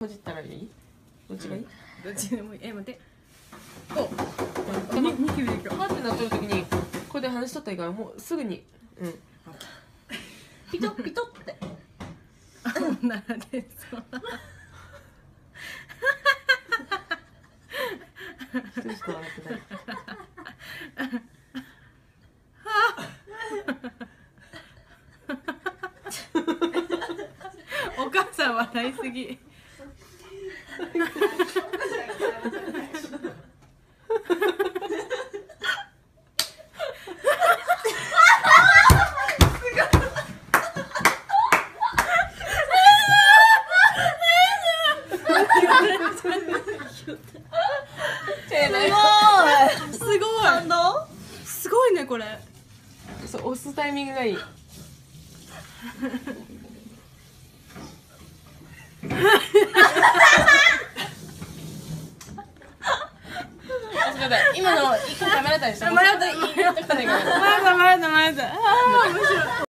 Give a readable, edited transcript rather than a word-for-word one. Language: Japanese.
ほじったらいい？どっちがいい？どっちでもいい。待って。こう。ニキビでいくよ。パってなっとるときにこれで話しとったらいいから、もうすぐにピトピトって。ならでそう。一人しか笑ってない。お母さん笑いすぎ。すごい。感動？すごいねこれ。そう、押すタイミングがいい。今の一個カメラ対して。まだまだまだまだ。ああ面白い。